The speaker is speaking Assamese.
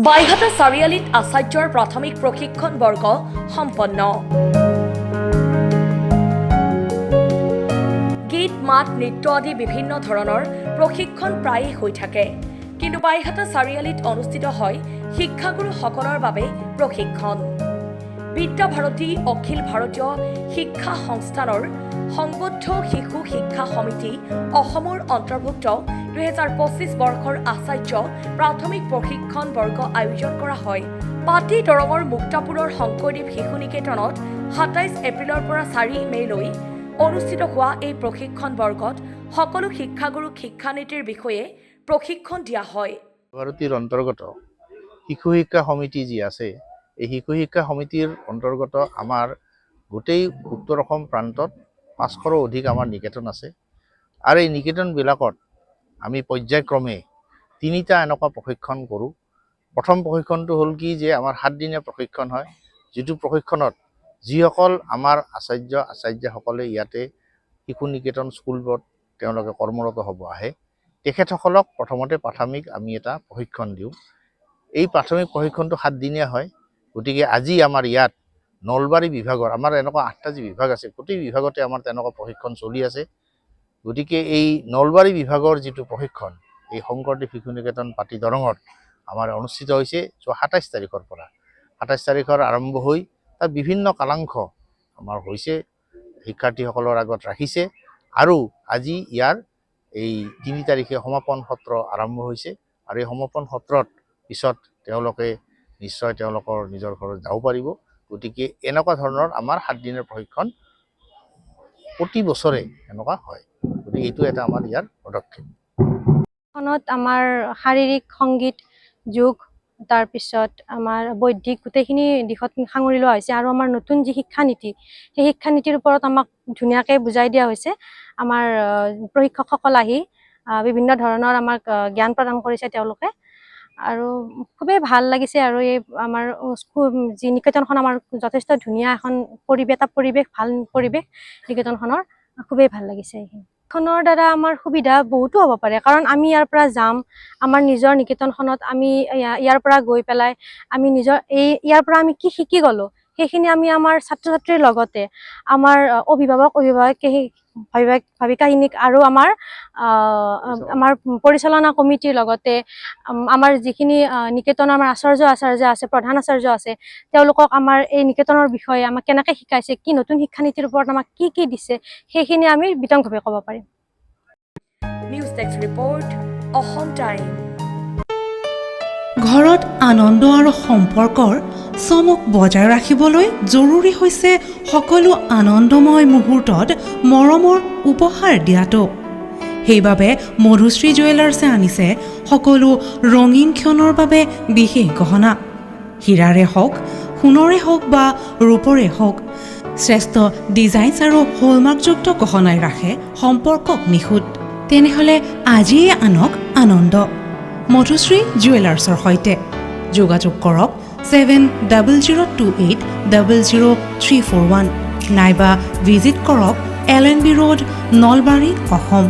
বাইহাটা চাৰিআলিত আচাৰ্যৰ প্ৰাথমিক প্ৰশিক্ষণ বৰ্গ সম্পন্ন। গীত, মাত, নৃত্য আদি বিভিন্ন ধৰণৰ প্ৰশিক্ষণ প্ৰায়ে হৈ থাকে। কিন্তু বাইহাটা চাৰিআলিত অনুষ্ঠিত হয় শিক্ষাগুৰুসকলৰ বাবে প্ৰশিক্ষণ। বিদ্যাভাৰতী অখিল ভাৰতীয় শিক্ষা সংস্থানৰ সংবদ্ধ শিশু শিক্ষা সমিতি অসমৰ অন্তৰ্ভুক্ত 2025 বৰ্ষৰ আচাৰ্য প্ৰাথমিক প্ৰশিক্ষণ বৰ্গ আয়োজন কৰা হয়। পাটি দৰঙৰ মুক্তাপুৰৰ শংকৰদেৱ শিশু নিকেতনত 27 এপ্ৰিলৰ পৰা 4 মে'লৈ অনুষ্ঠিত হোৱা এই প্ৰশিক্ষণ বৰ্গত সকলো শিক্ষাগুৰুক শিক্ষানীতিৰ বিষয়ে প্ৰশিক্ষণ দিয়া হয়। ভাৰতীৰ অন্তৰ্গত শিশু শিক্ষা সমিতি যি আছে, এই শিশু শিক্ষা সমিতিৰ অন্তৰ্গত আমাৰ গোটেই উত্তৰ অসম প্ৰান্তত 500ৰো অধিক আমাৰ নিকেতন আছে। আৰু এই নিকেতনবিলাকত আমি পৰ্যায়ক্ৰমে 3টা এনেকুৱা প্ৰশিক্ষণ কৰোঁ। প্ৰথম প্ৰশিক্ষণটো হ'ল কি যে আমাৰ 7 দিনীয়া প্ৰশিক্ষণ হয়, যিটো প্ৰশিক্ষণত যিসকল আমাৰ আচাৰ্যসকলে ইয়াতে শিশু নিকেতন স্কুলবোৰত তেওঁলোকে কৰ্মৰত হ'ব আহে, তেখেতসকলক প্ৰথমতে প্ৰাথমিক আমি এটা প্ৰশিক্ষণ দিওঁ। এই প্ৰাথমিক প্ৰশিক্ষণটো 7 দিনীয়া হয়। গতিকে আজি আমাৰ ইয়াত নলবাৰী বিভাগৰ আমাৰ এনেকুৱা 8টা যি বিভাগ আছে, গোটেই বিভাগতে আমাৰ তেনেকুৱা প্ৰশিক্ষণ চলি আছে। গতিকে এই নলবাৰী বিভাগৰ যিটো প্ৰশিক্ষণ, এই শংকৰদেৱ শিশু নিকেতন পাটি দৰঙত আমাৰ অনুষ্ঠিত হৈছে 27 তাৰিখৰ পৰা। 27 তাৰিখৰ আৰম্ভ হৈ তাত বিভিন্ন কালাংশ আমাৰ হৈছে, শিক্ষাৰ্থীসকলৰ আগত ৰাখিছে। আৰু আজি ইয়াৰ এই 3 তাৰিখে সমাপন সত্ৰ আৰম্ভ হৈছে। আৰু এই সমাপন সত্ৰত পিছত তেওঁলোকে নিশ্চয় তেওঁলোকৰ নিজৰ ঘৰত যাব পাৰিব। গতিকে এনেকুৱা ধৰণৰ আমাৰ 7 দিনৰ প্ৰশিক্ষণ প্ৰতি বছৰে এনেকুৱা হয়। গতিকে এইটো এটা আমাৰ ইয়াৰ পদক্ষেপ। আমাৰ শাৰীৰিক, সংগীত, যোগ, তাৰপিছত আমাৰ বৌদ্ধিক গোটেইখিনি দিশত সাঙুৰি লোৱা হৈছে। আৰু আমাৰ নতুন যি শিক্ষানীতি, সেই শিক্ষানীতিৰ ওপৰত আমাক ধুনীয়াকৈ বুজাই দিয়া হৈছে। আমাৰ প্ৰশিক্ষকসকল আহি বিভিন্ন ধৰণৰ আমাক জ্ঞান প্ৰদান কৰিছে তেওঁলোকে। আৰু খুবেই ভাল লাগিছে। আৰু এই আমাৰ যি নিকেতনখন আমাৰ যথেষ্ট ধুনীয়া এখন পৰিৱেশ, ভাল পৰিৱেশ নিকেতনখনৰ, খুবেই ভাল লাগিছে। এইখনৰ দ্বাৰা আমাৰ সুবিধা বহুতো হ'ব পাৰে, কাৰণ আমি ইয়াৰ পৰা যাম, আমাৰ নিজৰ নিকেতনখনত আমি ইয়াৰ পৰা গৈ পেলাই আমি ইয়াৰ পৰা আমি কি শিকি গ'লোঁ সেইখিনি আমি আমাৰ ছাত্ৰ ছাত্ৰীৰ লগতে আমাৰ ভাৱিকাহিনীক আৰু আমাৰ পৰিচালনা কমিটিৰ লগতে আমাৰ যিখিনি নিকেতনৰ আমাৰ আচাৰ্য আছে, প্ৰধান আচাৰ্য আছে, তেওঁলোকক আমাৰ এই নিকেতনৰ বিষয়ে আমাক কেনেকৈ শিকাইছে, কি নতুন শিক্ষানীতিৰ ওপৰত আমাক কি দিছে, সেইখিনি আমি বিতংভাৱে ক'ব পাৰিম। News desk report, Assam time. ঘৰত আনন্দ আৰু সম্পৰ্কৰ চমক বজাই ৰাখিবলৈ জৰুৰী হৈছে সকলো আনন্দময় মুহূৰ্তত মৰমৰ উপহাৰ দিয়াটো। সেইবাবে মধুশ্ৰী জুৱেলাৰ্ছে আনিছে সকলো ৰঙীন ক্ষণৰ বাবে বিশেষ গহনা। হীৰাৰে হওক, সোণৰে হওক বা ৰূপৰে হওক, শ্ৰেষ্ঠ ডিজাইনছ আৰু হলমাৰ্কযুক্ত গহনাই ৰাখে সম্পৰ্কক নিখুঁত। তেনেহ'লে আজিয়ে আনক আনন্দ মধুশ্ৰী জুৱেলাৰ্ছৰ সৈতে। যোগাযোগ কৰক 7028000341 নাইবা ভিজিট কৰক LNB ৰোড, নলবাৰী, অসম।